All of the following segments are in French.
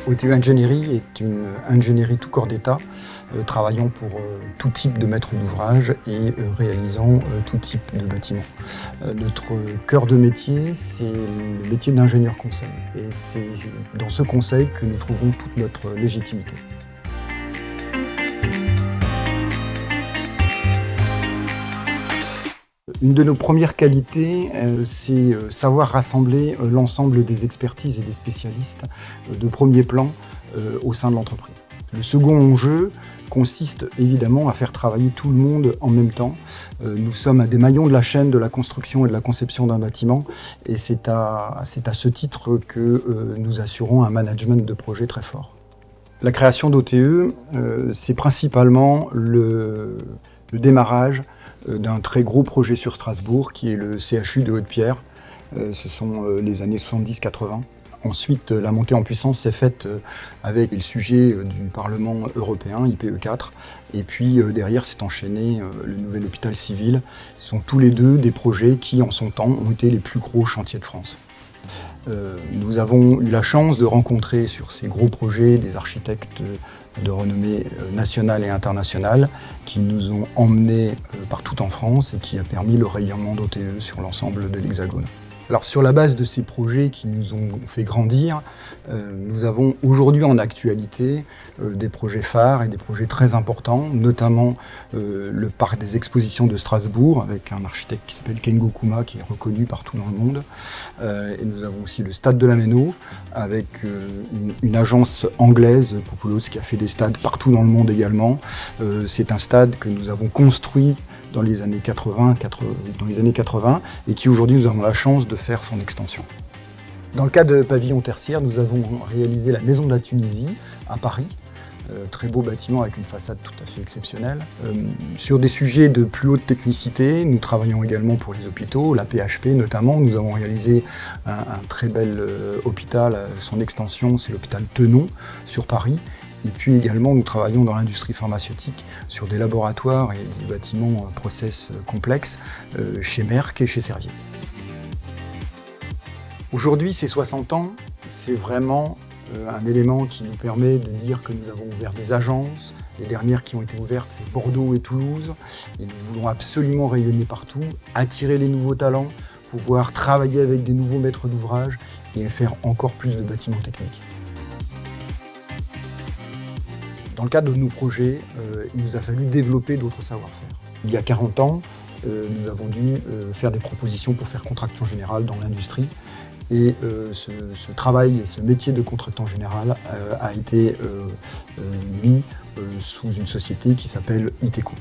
OTE Ingénierie est une ingénierie tout corps d'État, travaillant pour tout type de maître d'ouvrage et réalisant tout type de bâtiment. Notre cœur de métier, c'est le métier d'ingénieur conseil. Et c'est dans ce conseil que nous trouvons toute notre légitimité. Une de nos premières qualités, c'est savoir rassembler l'ensemble des expertises et des spécialistes de premier plan au sein de l'entreprise. Le second enjeu consiste évidemment à faire travailler tout le monde en même temps. Nous sommes à des maillons de la chaîne de la construction et de la conception d'un bâtiment, et c'est à ce titre que nous assurons un management de projet très fort. La création d'OTE, c'est principalement le démarrage d'un très gros projet sur Strasbourg, qui est le CHU de Haute-Pierre. Ce sont les années 70-80. Ensuite, la montée en puissance s'est faite avec le sujet du Parlement européen, IPE4. Et puis derrière s'est enchaîné le nouvel hôpital civil. Ce sont tous les deux des projets qui, en son temps, ont été les plus gros chantiers de France. Nous avons eu la chance de rencontrer sur ces gros projets des architectes de renommée nationale et internationale qui nous ont emmenés partout en France et qui a permis le rayonnement d'OTE sur l'ensemble de l'Hexagone. Alors sur la base de ces projets qui nous ont fait grandir, nous avons aujourd'hui en actualité des projets phares et des projets très importants, notamment le parc des expositions de Strasbourg avec un architecte qui s'appelle Kengo Kuma qui est reconnu partout dans le monde. Et nous avons aussi le stade de la Méno avec une agence anglaise, Populos, qui a fait des stades partout dans le monde également. C'est un stade que nous avons construit dans les années 80 et qui aujourd'hui nous avons la chance de faire son extension. Dans le cas de pavillon tertiaire, nous avons réalisé la Maison de la Tunisie à Paris, très beau bâtiment avec une façade tout à fait exceptionnelle. Sur des sujets de plus haute technicité, nous travaillons également pour les hôpitaux, la PHP notamment. Nous avons réalisé un très bel hôpital, son extension c'est l'hôpital Tenon sur Paris. Et puis également, nous travaillons dans l'industrie pharmaceutique sur des laboratoires et des bâtiments process complexes chez Merck et chez Servier. Aujourd'hui, ces 60 ans, c'est vraiment un élément qui nous permet de dire que nous avons ouvert des agences. Les dernières qui ont été ouvertes, c'est Bordeaux et Toulouse. Et nous voulons absolument rayonner partout, attirer les nouveaux talents, pouvoir travailler avec des nouveaux maîtres d'ouvrage et faire encore plus de bâtiments techniques. Dans le cadre de nos projets, il nous a fallu développer d'autres savoir-faire. Il y a 40 ans, nous avons dû faire des propositions pour faire contractant général dans l'industrie. Et ce travail et ce métier de contractant général a été mis sous une société qui s'appelle Iteco.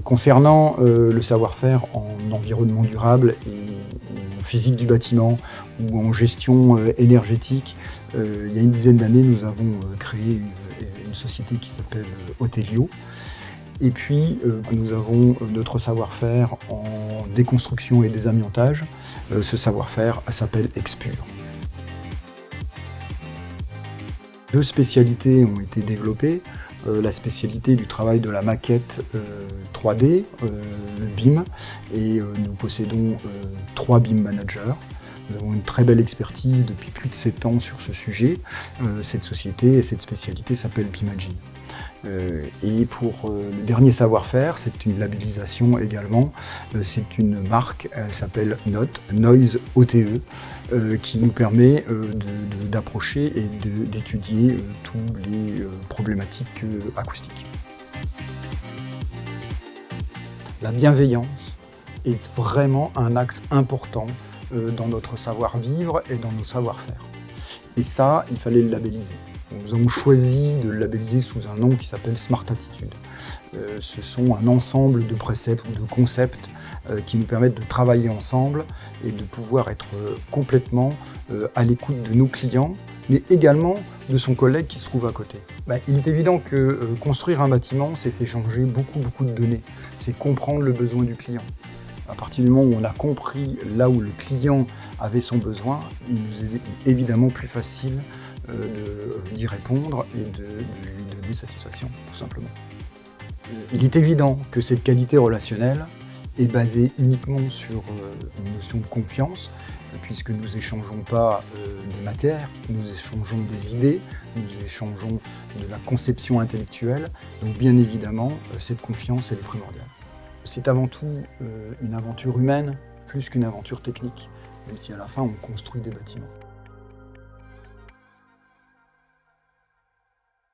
Concernant le savoir-faire en environnement durable et en physique du bâtiment ou en gestion énergétique, il y a une dizaine d'années, nous avons créé une société qui s'appelle Hotelio. Et puis, nous avons notre savoir-faire en déconstruction et désamiantage. Ce savoir-faire s'appelle Expur. Deux spécialités ont été développées. La spécialité du travail de la maquette 3D, le BIM, et nous possédons 3 BIM managers. Nous avons une très belle expertise depuis plus de 7 ans sur ce sujet. Cette société et cette spécialité s'appelle BIMagine. Et pour le dernier savoir-faire, c'est une labellisation également. C'est une marque, elle s'appelle Noise OTE, qui nous permet d'approcher et d'étudier toutes les problématiques acoustiques. La bienveillance est vraiment un axe important dans notre savoir-vivre et dans nos savoir-faire. Et ça, il fallait le labelliser. Nous avons choisi de le labelliser sous un nom qui s'appelle Smart Attitude. Ce sont un ensemble de préceptes ou de concepts qui nous permettent de travailler ensemble et de pouvoir être complètement à l'écoute de nos clients, mais également de son collègue qui se trouve à côté. Il est évident que construire un bâtiment, c'est s'échanger beaucoup de données. C'est comprendre le besoin du client. À partir du moment où on a compris là où le client avait son besoin, il nous est évidemment plus facile d'y répondre et de lui donner satisfaction, tout simplement. Il est évident que cette qualité relationnelle est basée uniquement sur une notion de confiance puisque nous échangeons pas des matières, nous échangeons des idées, nous échangeons de la conception intellectuelle. Donc bien évidemment, cette confiance, elle est primordiale. C'est avant tout une aventure humaine, plus qu'une aventure technique, même si à la fin on construit des bâtiments.